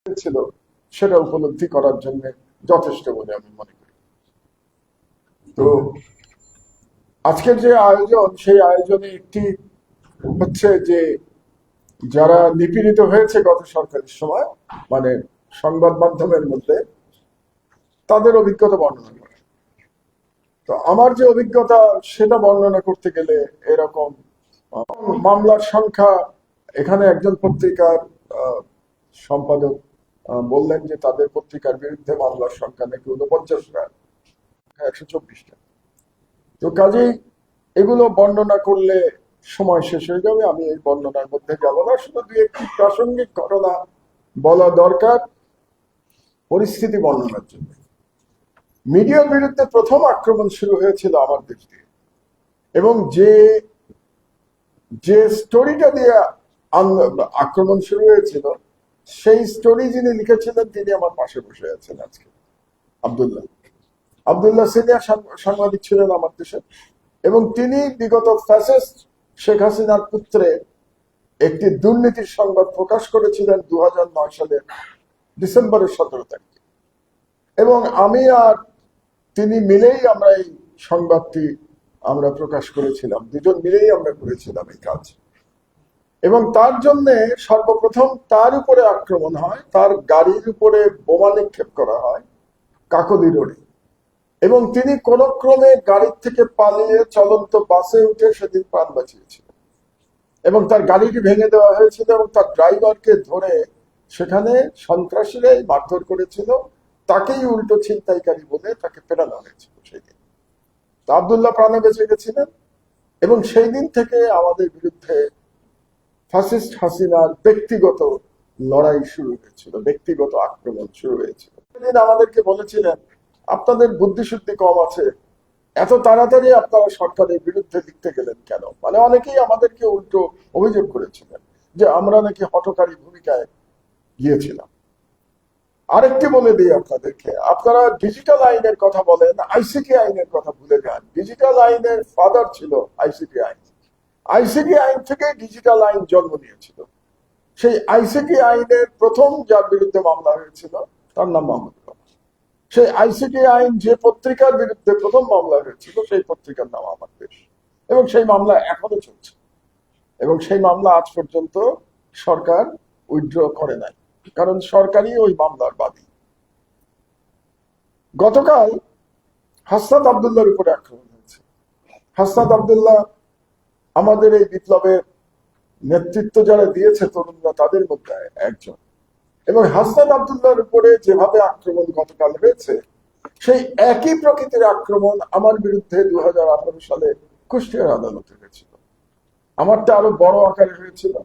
ছিল সেটা উপলব্ধি করার জন্য যথেষ্ট বলে আমি মনে করি। তো আজকের যে আয়োজন, সেই আয়োজনে একটি হচ্ছে যে যারা নিপীড়িত হয়েছে গত সরকারের সময়, মানে সংবাদ মাধ্যমের মধ্যে, তাদের অভিজ্ঞতা বর্ণনা করে। তো আমার যে অভিজ্ঞতা সেটা বর্ণনা করতে গেলে এরকম মামলার সংখ্যা, এখানে একজন পত্রিকার সম্পাদক বললেন যে তাদের পত্রিকার বিরুদ্ধে মামলার সংখ্যা নাকি 49টা, 124টা। তো কাজেই এগুলো বর্ণনা করলে সময় শেষ হয়ে যাবে, আমি এই বর্ণনার মধ্যে যাব না। শুধু দুই একটি প্রাসঙ্গিক ঘটনা বলা দরকার পরিস্থিতি বর্ণনার জন্য। মিডিয়ার বিরুদ্ধে প্রথম আক্রমণ শুরু হয়েছিল আমার দেশ দিয়ে, এবং যে স্টোরিটা দিয়ে আক্রমণ শুরু হয়েছিল, সেই স্টোরি যিনি লিখেছিলেন তিনি আমার পাশে বসে আছেন আজকে। আব্দুল্লাহ সিনিয়র সাংবাদিক ছিলেন আমার দেশে, এবং তিনি বিগত ফ্যাসিস্ট শেখ হাসিনার পুত্রে একটি দুর্নীতির সংবাদ প্রকাশ করেছিলেন 2009 সালের ডিসেম্বরের 17 তারিখে, এবং আমি আর তিনি মিলেই আমরা এই সংবাদটি আমরা প্রকাশ করেছিলাম, দুজন মিলেই আমরা করেছিলাম এই কাজ। এবং তার জন্য সর্বপ্রথম তার উপরে আক্রমণ হয়, তার গাড়ির উপরে বোমা নিক্ষেপ করা হয় কাকলি রোডে, এবং তিনি কোন ক্রমে গাড়ির থেকে পালিয়ে চলন্ত বাসে উঠে সেদিন প্রাণ বাঁচিয়েছিলেন, এবং তার গাড়িটি ভেঙে দেওয়া হয়েছিল, এবং তার ড্রাইভারকে ধরে সেখানে সন্ত্রাসীরাই মারধর করেছিল, তাকেই উল্টো ছিনতাইকারী বলে তাকে ফেরানো হয়েছিল সেই দিন। তো আব্দুল্লাহ প্রাণে বেঁচে গেছিলেন, এবং সেই দিন থেকে আমাদের বিরুদ্ধে ফ্যাসিস্ট হাসিনার ব্যক্তিগত লড়াই শুরু হয়েছিল, ব্যক্তিগত আক্রমণ শুরু হয়েছিল। সেদিন আমাদেরকে বলেছিলেন আপনাদের বুদ্ধিশুদ্ধি কম আছে, এত তাড়াতাড়ি আপনারা সরকারের বিরুদ্ধে লিখতে গেলেন কেন? মানে অনেকেই আমাদেরকে উল্টো অভিযোগ করেছিলেন যে আমরা নাকি হঠকারী ভূমিকায় গিয়েছিলাম। আরেকটি বলে দিই আপনাদেরকে, আপনারা ডিজিটাল আইনের কথা বলেন, আইসিটি আইনের কথা ভুলে যান। ডিজিটাল আইনের ফাদার ছিল আইসিটি আইন। আইসিটি আইন থেকে ডিজিটাল আইন জন্ম নিয়েছিল। সেই আইসিটি আইনের প্রথম যার বিরুদ্ধে মামলা হয়েছিল তার নাম মোহাম্মদ। সেই আইসিটি আইন যে পত্রিকার বিরুদ্ধে প্রথম মামলা হয়েছিল সেই পত্রিকার নাম আমার দেশ, এবং সেই মামলা এখনো চলছে, এবং সেই মামলা আজ পর্যন্ত সরকার উইথড্র করে নাই, কারণ সরকারই ওই মামলার বাদী। গতকাল হাসনাত আব্দুল্লাহর উপরে আক্রমণ হয়েছে। হাসনাত আব্দুল্লাহ আমাদের এই বিপ্লবের নেতৃত্ব যারা দিয়েছে তরুণরা, তাদের মধ্যে একজন, এবং হাসনাত আব্দুল্লাহর উপরে যেভাবে আক্রমণ গতকাল হয়েছে, সেই একই প্রকৃতির আক্রমণ আমার বিরুদ্ধে 2018 সালে কুষ্টিয়ার আদালতে হয়েছিল। আমারটা আরো বড় আকারে হয়েছিল,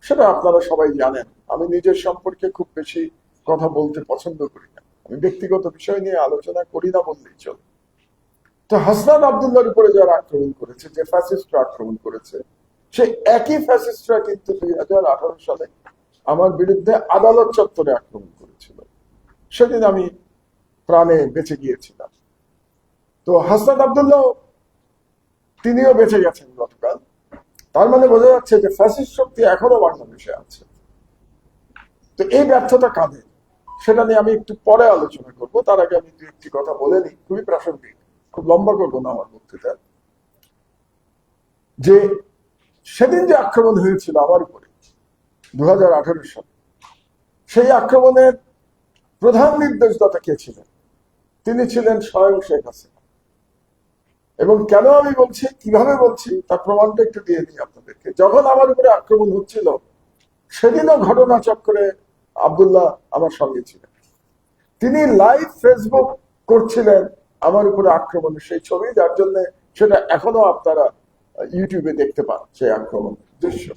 সেটা আপনারা সবাই জানেন। আমি নিজের সম্পর্কে খুব বেশি কথা বলতে পছন্দ করি না, আমি ব্যক্তিগত বিষয় নিয়ে আলোচনা করি না বললেই চলে। তো হাসনাত আব্দুল্লাহর উপরে যারা আক্রমণ করেছে, যে ফ্যাসিস্টরা আক্রমণ করেছে, সেই একই ফ্যাসিস্টরা কিন্তু 2018 সালে আমার বিরুদ্ধে আদালত চত্বরে আক্রমণ করেছিল। সেদিন আমি প্রাণে বেঁচে গিয়েছিলাম। তো হাসনাত আব্দুল্লাহ তিনিও বেঁচে গেছেন গতকাল। তার মানে বোঝা যাচ্ছে যে ফ্যাসিস্ট শক্তি এখনো বাংলাদেশে আছে। তো এই ব্যর্থতা কাদের, সেটা নিয়ে আমি একটু পরে আলোচনা করব। তার আগে আমি দু একটি কথা বলে নিই, খুবই প্রাসঙ্গিক, খুব লম্বা করবো না আমার বক্তৃতা। যে সেদিন যে আক্রমণ হয়েছিল আমার উপরে 2018 সালে, সেই আক্রমণের প্রধান নির্দেশদাতা কে ছিলেন? তিনি ছিলেন স্বয়ং শেখ হাসিনা। এবং কেন আমি বলছি, কিভাবে বলছি, তার প্রমাণটা একটু দিয়ে দিই আপনাদেরকে। যখন আমার উপরে আক্রমণ হচ্ছিল, সেদিনও ঘটনা চক্রে আব্দুল্লাহ আমার সঙ্গে ছিলেন। তিনি লাইভ ফেসবুক করছিলেন আমার উপরে আক্রমণের সেই ছবি, যার জন্য সেটা এখনো আপনারা ইউটিউবে দেখতে পান, সেই আক্রমণের দৃশ্য।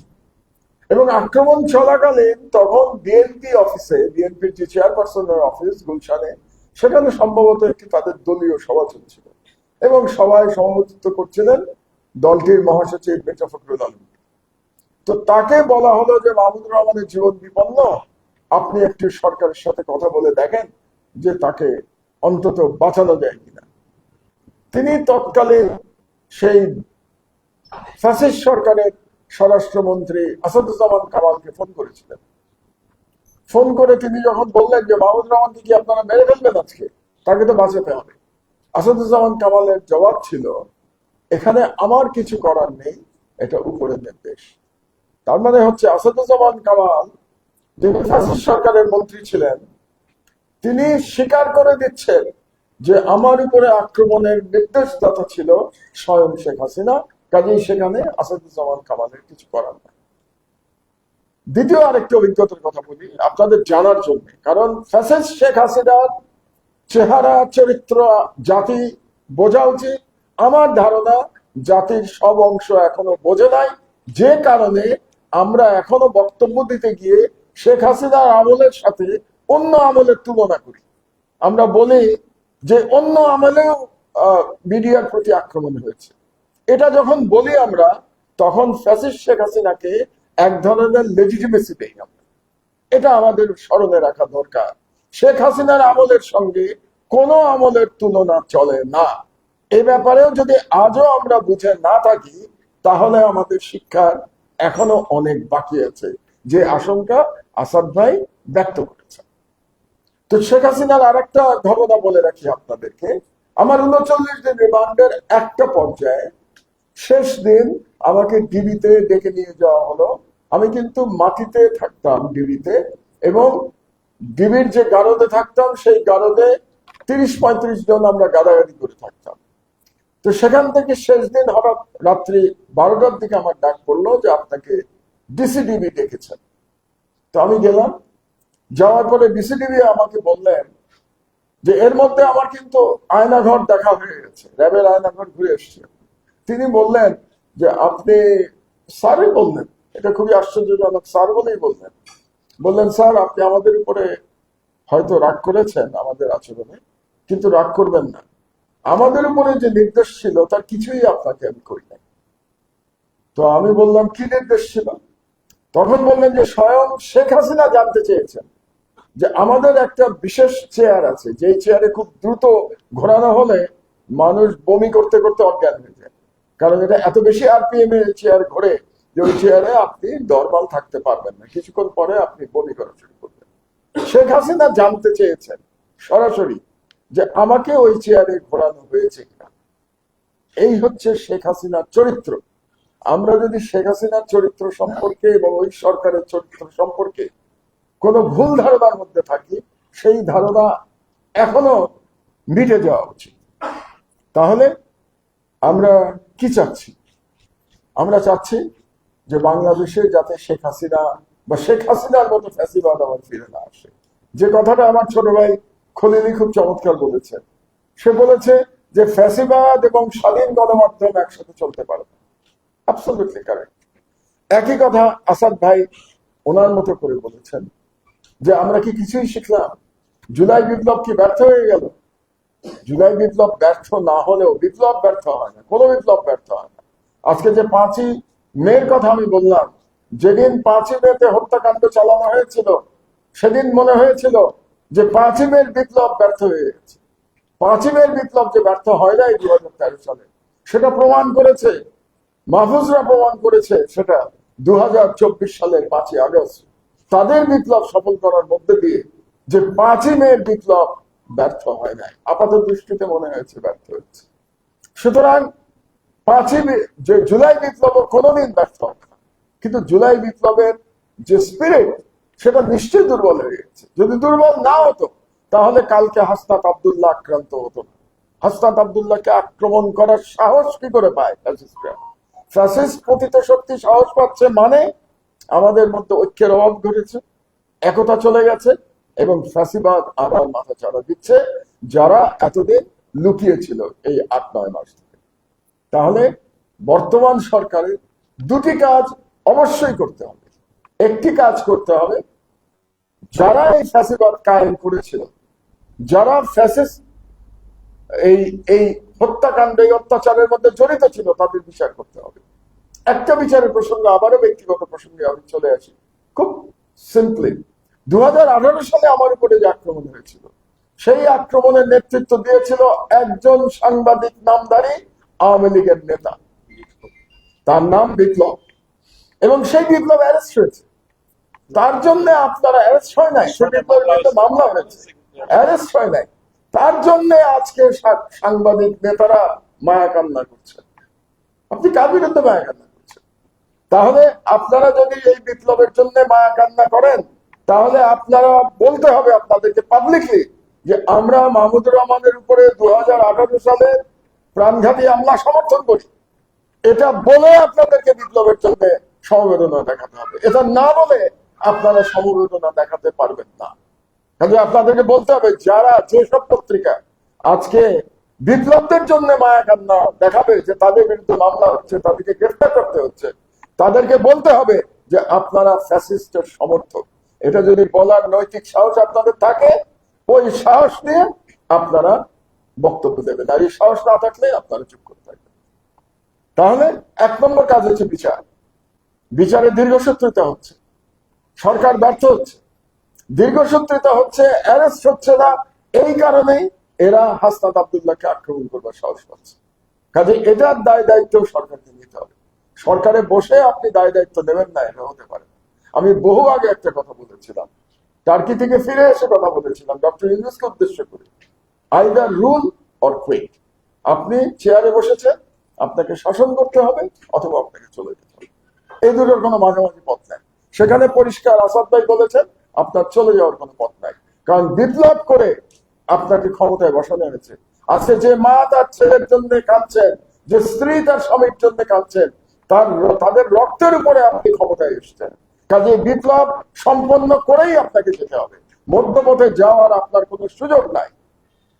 এবং আক্রমণ চলাকালীন তখন বিএনপি অফিসে, বিএনপির যে চেয়ারপারসনের অফিস গুলশানে, সেখানে সম্ভবত একটি তাদের দলীয় সভা চলছিল, এবং সভায় সভাপতিত্ব করছিলেন দলটির মহাসচিব মির্জা ফখরুল আলম। তো তাকে বলা হলো যে মাহমুদুর রহমানের জীবন বিপন্ন, আপনি একটি সরকারের সাথে কথা বলে দেখেন যে তাকে অন্তত বাঁচানো যায় কিনা। তিনি তৎকালীন সেই ফ্যাসিস্ট সরকারের স্বরাষ্ট্রমন্ত্রী আসাদুজ্জামান কামালকে ফোন করেছিলেন, ফোন করে তিনি যখন বললেন যে মাহমুদুর রহমানকে কি আপনারা মেরে ফেলবেন আজকে, তাকে তো বাঁচাতে হবে, আসাদুজ্জামান কামালের জবাব ছিল, এখানে আমার কিছু করার নেই, এটা উপরের নির্দেশ। তার মানে হচ্ছে আসাদুজ্জামান কামাল, যিনি ফ্যাসিস্ট সরকারের মন্ত্রী ছিলেন, তিনি স্বীকার করে দিচ্ছেন যে আমার উপরে আক্রমণের নির্দেশদাতা ছিল স্বয়ং শেখ হাসিনা, কাজেই সেখানে আসাদুজ্জামান কামালের কিছু করার নেই। দ্বিতীয় আরেকটি অভিজ্ঞতার কথা বলি আপনাদের জানার জন্য, কারণ ফ্যাসিস্ট শেখ হাসিনার চেহারা চরিত্র জাতি বোঝা উচিত। আমার ধারণা জাতির সব অংশ এখনো বোঝে নাই, যে কারণে আমরা এখনো বক্তব্য দিতে গিয়ে শেখ হাসিনার আমলের সাথে অন্য আমলের তুলনা করি। আমরা বলি যে অন্য আমলেও মিডিয়ার প্রতি আক্রমণ হয়েছে। এটা যখন বলি আমরা, তখন ফ্যাসিস্ট শেখ হাসিনাকে এক ধরনের লেজিটিমেসি দেই আমরা। এটা আমাদের স্মরণে রাখা দরকার। শেখ হাসিনার আমলের সঙ্গে কোন আমলের তুলনা চলে না। এ ব্যাপারেও যদি আজও আমরা বুঝে না থাকি, তাহলে আমাদের শিক্ষার এখনো অনেক বাকি আছে, যে আশঙ্কা আসাদ ভাই ব্যক্ত করেছেন। তো শেখ হাসিনার আর একটা ঘটনা বলে রাখি আপনাদেরকে। আমার 39 দিন রিমান্ডের একটা পর্যায়ে শেষ দিন আমাকে ডিবিতে ডেকে নিয়ে যাওয়া হলো। আমি কিন্তু মাটিতে থাকতাম ডিবিতে, এবং ডিবির যে গারদে থাকতাম সেই গারদে 30-35 জন আমরা গাদাগাদি করে থাকতাম। তো সেখান থেকে শেষ দিন হঠাৎ রাত্রি 12টার দিকে আমার ডাক পড়লো যে আপনাকে ডিসিডিবি ডেকেছেন। তো আমি গেলাম। যাওয়ার পরে ডিসিডিবি আমাকে বললেন যে এর মধ্যে আমার কিন্তু আয়নাঘর দেখা হয়ে গেছে, র্যাবের আয়নাঘর ঘুরে এসছে। তিনি বললেন যে আপনি স্যারই বললেন, এটা খুবই আশ্চর্যজনক, স্যার বলেই বললেন স্যার আপনি আমাদের উপরে হয়তো রাগ করেছেন আমাদের আচরণে, কিন্তু রাগ করবেন না, আমাদের উপরে যে নির্দেশ ছিল তার কিছুই আপনাকে আমি করি নাই। তো আমি বললাম কি নির্দেশ ছিল? তখন বললেন যে স্বয়ং শেখ হাসিনা জানতে চেয়েছেন যে আমাদের একটা বিশেষ চেয়ার আছে, যেই চেয়ারে খুব দ্রুত ঘোরানো হলে মানুষ বমি করতে করতে অজ্ঞান হয়ে যায়, কারণ এটা এত বেশি আরপিএম এর চেয়ার ঘোরে যে ওই চেয়ারে আপনি নরমাল থাকতে পারবেন না, কিছুক্ষণ পরে আপনি বমি করা শুরু করবেন। শেখ হাসিনা জানতে চেয়েছেন সরাসরি যে আমাকে ওই চেয়ারে ঘোরানো হয়েছে কিনা। এই হচ্ছে শেখ হাসিনার চরিত্র। আমরা যদি শেখ হাসিনার চরিত্র সম্পর্কে এবং ওই সরকারের চরিত্র সম্পর্কে কোনো ভুল ধারণার মধ্যে থাকি, সেই ধারণা এখনো মিটে যাওয়া উচিত। তাহলে আমরা কি চাচ্ছি? আমরা চাচ্ছি যে বাংলাদেশে যাতে শেখ হাসিনা বা শেখ হাসিনার মতো ফ্যাসিবাদ আবার ফিরে না আসে। যে কথাটা আমার ছোট ভাই খলিলি খুব চমৎকার বলেছেন। সে বলেছে যে ফ্যাসিবাদ এবং স্বাধীন গণমাধ্যম একসাথে চলতে পারে না। Absolutely correct. একই কথা আসাদ ভাই ওনার মতো করে বলেছেন যে আমরা কি কিছুই শিখলাম? জুলাই বিপ্লব কি ব্যর্থ হয়ে গেল? জুলাই বিপ্লব ব্যর্থ না হলেও বিপ্লব ব্যর্থ হয় না, কোনো বিপ্লব ব্যর্থ হয় না। আজকে যে 5ই মের কথা আমি বললাম, যেদিন 5ই মেতে হত্যাকাণ্ড চালানো হয়েছিল, সেদিন মনে হয়েছিল যে 5ই মের বিপ্লব ব্যর্থ হয়ে গেছে। 5ই মের বিপ্লব যে ব্যর্থ হয় নাই 2013 সালে, সেটা প্রমাণ করেছে, মাহফুজরা প্রমাণ করেছে সেটা 2024 সালের 5ই আগস্ট তাদের বিপ্লব সফল করার মধ্যে দিয়ে, যে 5ই মের বিপ্লব ব্যর্থ হয় নাই, আপাত দৃষ্টিতে মনে হয়েছে ব্যর্থ হয়েছে। সুতরাং 5ই যে জুলাই বিপ্লব কোনোদিন ব্যর্থ হবে না, কিন্তু জুলাই বিপ্লবের যে স্পিরিট সেটা নিশ্চয়ই দুর্বল হয়ে গেছে। যদি দুর্বল না হতো তাহলে কালকে হাসনাত আব্দুল্লাহ আক্রান্ত হতো না। হাসনাত আব্দুল্লাহকে আক্রমণ করার সাহস কি করে পায় ফ্যাসিস্টরা? ফ্যাসিস্ট পতিত শক্তি সাহস পাচ্ছে মানে আমাদের মধ্যে ঐক্যের অভাব ঘটেছে, একতা চলে গেছে, এবং ফ্যাসিবাদ আবার মাথা চাড়া দিচ্ছে যারা এতদিন লুকিয়েছিল এই 8-9 মাস থেকে। তাহলে বর্তমান সরকারের দুটি কাজ অবশ্যই করতে হবে। একটি কাজ করতে হবে, যারা এই ফ্যাসিবাদ কায়েম করেছিল, যারা ফ্যাসিস্ট এই হত্যাকাণ্ড এই অত্যাচারের মধ্যে জড়িত ছিল, তাদের বিচার করতে হবে। একটা বিচারের প্রসঙ্গে আবারও ব্যক্তিগত প্রসঙ্গে আমি চলে আসি খুব সিম্পলি। 2018 সালে আমার উপরে যে আক্রমণ হয়েছিল, সেই আক্রমণের নেতৃত্ব দিয়েছিল একজন সাংবাদিক নামধারী আওয়ামী লীগের নেতা, তার নাম বিপ্লব, এবং সেই বিপ্লব অ্যারেস্ট হয়েছে। তার জন্য আপনারা অ্যারেস্ট হয় নাই, সে বিপ্লবীদের মামলা হয়েছে, অ্যারেস্ট হয় নাই, তার জন্য আজকে সাংবাদিক নেতারা মায়া কান্না করছে। আপনি কার বিরুদ্ধে মায়া কান্না করছেন? তাহলে আপনারা যদি এই বিপ্লবের জন্য মায়া কান্না করেন, তাহলে আপনারা বলতে হবে আপনাদেরকে পাবলিকলি যে আমরা মাহমুদুর রহমানের উপরে 2018 সালে প্রাণঘাতী হামলা সমর্থন করি। এটা বলে আপনাদেরকে বিপ্লবের জন্য সমবেদনা দেখাতে হবে। এটা না বলে আপনারা সমবেদনা দেখাতে পারবেন না। কাজে আপনাদেরকে বলতে হবে, যারা যেসব পত্রিকা আজকে বিপ্লবদের জন্য মায়া কান্না দেখাবে যে তাদের বিরুদ্ধে মামলা হচ্ছে, তাদেরকে গ্রেফতার করতে হচ্ছে, তাদেরকে বলতে হবে যে আপনারা ফ্যাসিস্টের সমর্থক। এটা যদি বলার নৈতিক সাহস আপনাদের থাকে, ওই সাহস নিয়ে আপনারা বক্তব্য দেবেন। আর এই সাহস না থাকলে আপনারা চুপ করে থাকবেন। তাহলে 1 নম্বর কাজ হচ্ছে বিচার। বিচারে দীর্ঘসূত্রিতা হচ্ছে, সরকার ব্যর্থ হচ্ছে, দীর্ঘসূত্রিতা হচ্ছে, অ্যারেস্ট হচ্ছে না। এই কারণেই এরা হাসনাত আব্দুল্লাহকে আক্রমণ করবার সাহস পাচ্ছে। কাজে এটার দায় দায়িত্ব সরকারকে নিতে হবে। সরকারে বসে আপনি দায় দায়িত্ব নেবেন না, এটা হতে পারে না। আমি বহু আগে একটা কথা বলেছিলাম, টার্কি থেকে ফিরে এসে কথা বলেছিলাম ডক্টর ইউনূসকে উদ্দেশ্য করে, আইদার রুল অর কুইট। আপনি চেয়ারে বসেছেন, আপনাকে শাসন করতে হবে, অথবা আপনাকে চলে যেতে হবে। এই দুটোর কোনো মাঝামাঝি পথ নাই। সেখানে পরিষ্কার আসাদ ভাই বলেছেন, আপনার চলে যাওয়ার কোনো পথ নাই। কারণ বিপ্লব করে আপনাকে ক্ষমতায় বসানো হয়েছে। আজকে যে মা তার ছেলের জন্য কাঁদছেন, যে স্ত্রী তার স্বামীর জন্য কাঁদছেন, তাদের রক্তের উপরে আপনি ক্ষমতায় এসেছেন। কাজে বিপ্লব সম্পন্ন করেই আপনাকে যেতে হবে, মধ্যপথে যাওয়ার আপনার কোনো সুযোগ নাই।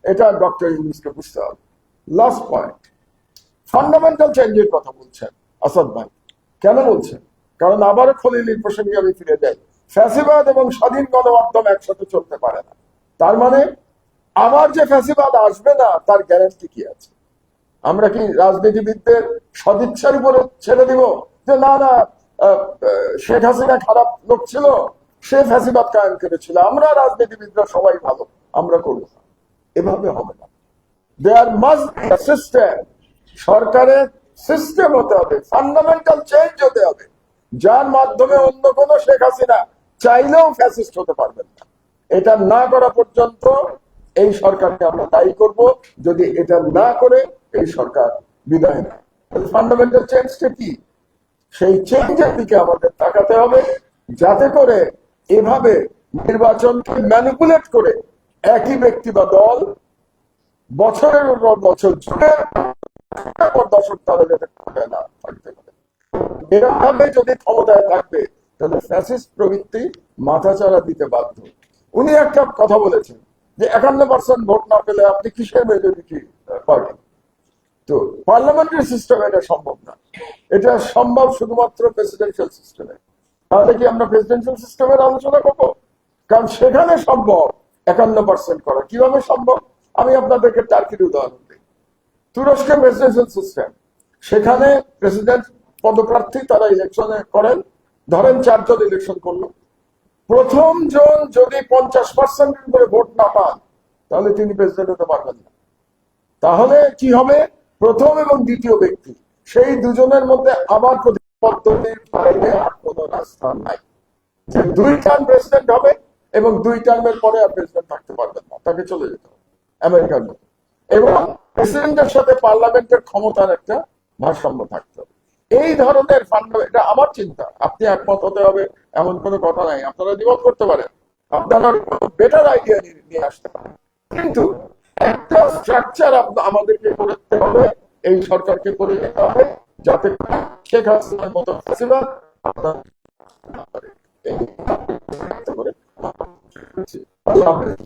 এটা ডক্টর ইউনূসকে বুঝতে হবে। লাস্ট পয়েন্ট, ফান্ডামেন্টাল চেঞ্জের কথা বলছেন আসাদ ভাই। কেন বলছেন? কারণ আবারও খলিলের প্রসঙ্গে আমি ফিরে যাই। ফ্যাসিবাদ এবং স্বাধীন গণমাধ্যম একসাথে চলতে পারে না। তার মানে আবার যে ফ্যাসিবাদ আসবে না, তার গ্যারান্টি কি আছে? আমরা কি রাজনীতিবিদদের সদিচ্ছার উপরে ছেড়ে দিব যে না না শেখ হাসিনা খারাপ লোক ছিল, সে ফ্যাসিবাদ কায়েম করেছিল, আমরা রাজনীতিবিদরা সবাই ভালো, আমরা করবো না? এভাবে হবে না। There must be a system. সরকারের সিস্টেম হতে হবে, ফান্ডামেন্টাল চেঞ্জ হতে হবে, যার মাধ্যমে অন্য কোন শেখ হাসিনা চাইলেও ফ্যাসিস্ট হতে পারবেন না। এটা না করা পর্যন্ত এই সরকারকে আমরা দায়ী করব। যদি এটা না করে এই সরকার বিদায় নেয়, ফান্ডামেন্টাল চেঞ্জটা কি? সেই চেঞ্জের দিকে আমাদের তাকাতে হবে, যাতে করে এভাবে নির্বাচনকে ম্যানিপুলেট করে একই ব্যক্তি বা দল বছরের পর বছর, যুগের পর দশক তারা যাতে না থাকতে পারে। এরকমভাবে যদি ক্ষমতায় থাকবে, তাহলে ফ্যাসিস্ট প্রবৃত্তি মাথাচাড়া দিতে বাধ্য। উনি একটা কথা বলেছেন যে 51% ভোট না পেলে আপনি কিসের মেজরিটি পাবেন? তো পার্লামেন্টারি সিস্টেমে এটা সম্ভব না। এটা সম্ভব শুধুমাত্র প্রেসিডেন্সিয়াল সিস্টেমে। তাহলে কি আমরা প্রেসিডেন্সিয়াল সিস্টেমের আলোচনা করবো? কারণ সেখানে সম্ভব 51% করা। কিভাবে সম্ভব? আমি আপনাদেরকে টার্কির উদাহরণ দিই। তুরস্কের প্রেসিডেন্সিয়াল সিস্টেম, সেখানে প্রেসিডেন্ট পদপ্রার্থী তারা ইলেকশনে করেন, ধরেন 4 জন ইলেকশন করলো, প্রথম জন যদি 50% করে ভোট না পান, তাহলে তিনি প্রেসিডেন্ট হতে পারবেন না। তাহলে কি হবে? প্রথম এবং দ্বিতীয় ব্যক্তি, সেই দুজনের মধ্যে আবার পদ্ধতির বাইরে আর কোন রাস্তা নাই। যে 2 টার্ম প্রেসিডেন্ট হবে এবং 2 টার্মের পরে আর প্রেসিডেন্ট থাকতে পারবেন না, তাকে চলে যেতে হবে আমেরিকার মতো। এবং প্রেসিডেন্টের সাথে পার্লামেন্টের ক্ষমতার একটা ভারসাম্য থাকতে হবে। এই ধরনের এটা আমার চিন্তা। আপনি একমত হতে হবে এমন কোনো কথা নাই, আপনারা দ্বিমত করতে পারেন, আপনারা বেটার আইডিয়া নিয়ে আসতে পারেন, কিন্তু একটা স্ট্রাকচার আমাদেরকে করতে হবে, এই সরকারকে করে যেতে হবে, যাতে শেখ হাসিনার মতো ফ্যাসিবাদ আপনার না পারে। আল্লাহ হাফেজ।